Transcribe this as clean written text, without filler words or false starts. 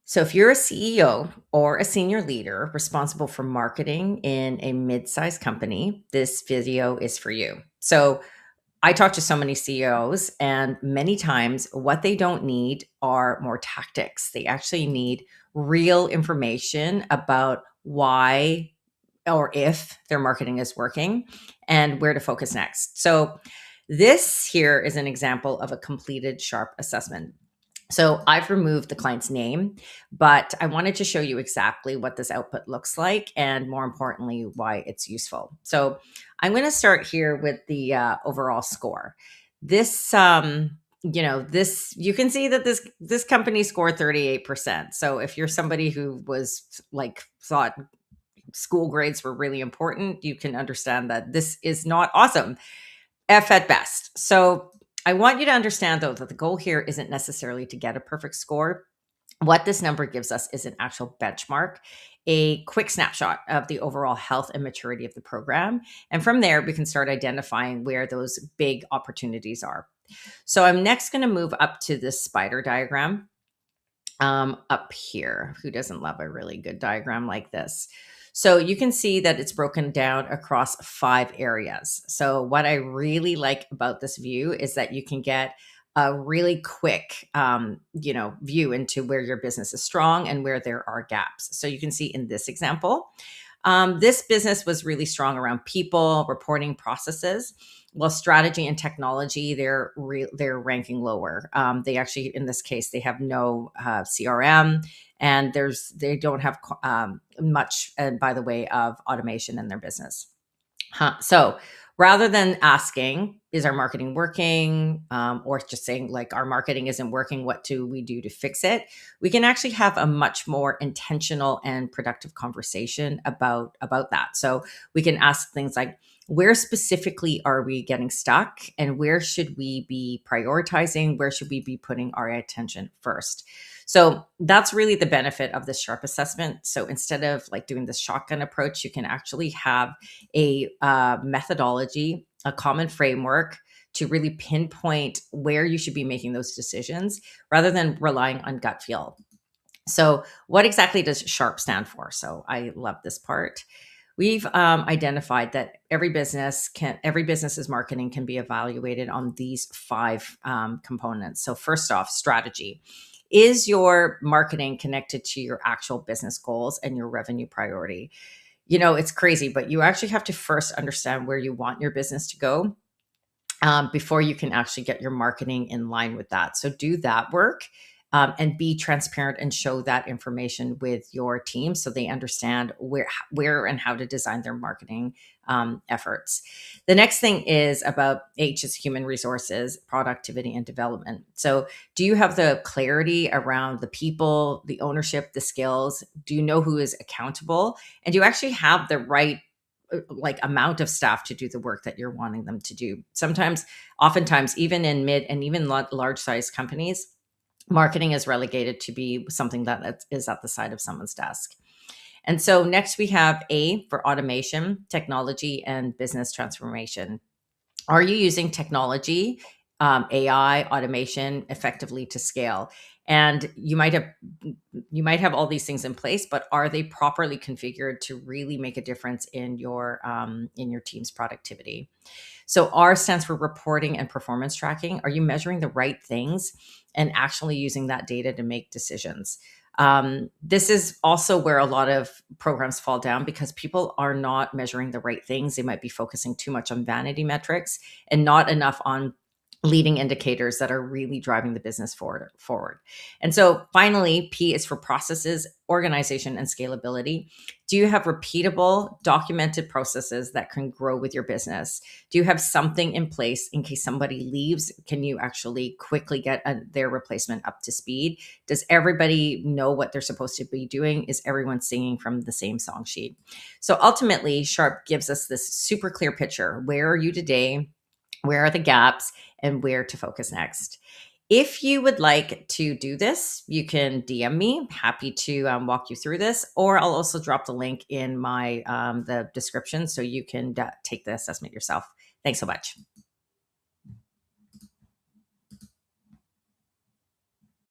So, if you're a CEO or a senior leader responsible for marketing in a mid sized company, this video is for you. So, I talk to so many CEOs, and many times what they don't need are more tactics. They actually need real information about why or if their marketing is working and where to focus next. So, this here is an example of a completed SHARP assessment. So I've removed the client's name, but I wanted to show you exactly what this output looks like and more importantly, why it's useful. So I'm going to start here with the overall score. This, this you can see that this company scored 38%. So if you're somebody who was like thought school grades were really important, you can understand that this is not awesome. F at best. So I want you to understand, though, that the goal here isn't necessarily to get a perfect score. What this number gives us is an actual benchmark, a quick snapshot of the overall health and maturity of the program. And from there, we can start identifying where those big opportunities are. So I'm next going to move up to this spider diagram up here. Who doesn't love a really good diagram like this? So you can see that it's broken down across 5 areas. So what I really like about this view is that you can get a really quick, view into where your business is strong and where there are gaps. So you can see in this example, this business was really strong around people, reporting processes. Well, strategy and technology, they're ranking lower. They actually, in this case, they have no CRM, and they don't have much, by the way, of automation in their business. So rather than asking, is our marketing working? Or just saying like our marketing isn't working, what do we do to fix it? We can actually have a much more intentional and productive conversation about that. So we can ask things like, where specifically are we getting stuck? And where should we be prioritizing? Where should we be putting our attention first? So that's really the benefit of this SHARP assessment. So instead of like doing this shotgun approach, you can actually have a methodology, a common framework to really pinpoint where you should be making those decisions rather than relying on gut feel. So, what exactly does SHARP stand for? So, I love this part. We've identified that every business's marketing can be evaluated on these 5 components. So, first off, strategy. Is your marketing connected to your actual business goals and your revenue priority? It's crazy, but you actually have to first understand where you want your business to go before you can actually get your marketing in line with that. So do that work and be transparent and show that information with your team so they understand where and how to design their marketing efforts. The next thing is about H is human resources, productivity, and development. So do you have the clarity around the people, the ownership, the skills? Do you know who is accountable? And do you actually have the right like amount of staff to do the work that you're wanting them to do? Oftentimes, even in mid and even large size companies, marketing is relegated to be something that is at the side of someone's desk. And so next we have A for automation, technology, and business transformation. Are you using technology, AI, automation effectively to scale? And you might have all these things in place, but are they properly configured to really make a difference in your team's productivity? So R stands for reporting and performance tracking. Are you measuring the right things and actually using that data to make decisions? This is also where a lot of programs fall down because people are not measuring the right things. They might be focusing too much on vanity metrics and not enough on leading indicators that are really driving the business forward. And so finally, P is for processes, organization, and scalability. Do you have repeatable, documented processes that can grow with your business? Do you have something in place in case somebody leaves? Can you actually quickly get their replacement up to speed? Does everybody know what they're supposed to be doing? Is everyone singing from the same song sheet? So ultimately, SHARP gives us this super clear picture. Where are you today? Where are the gaps and where to focus next? If you would like to do this, you can DM me. Happy to walk you through this, or I'll also drop the link in my the description so you can take the assessment yourself. Thanks so much.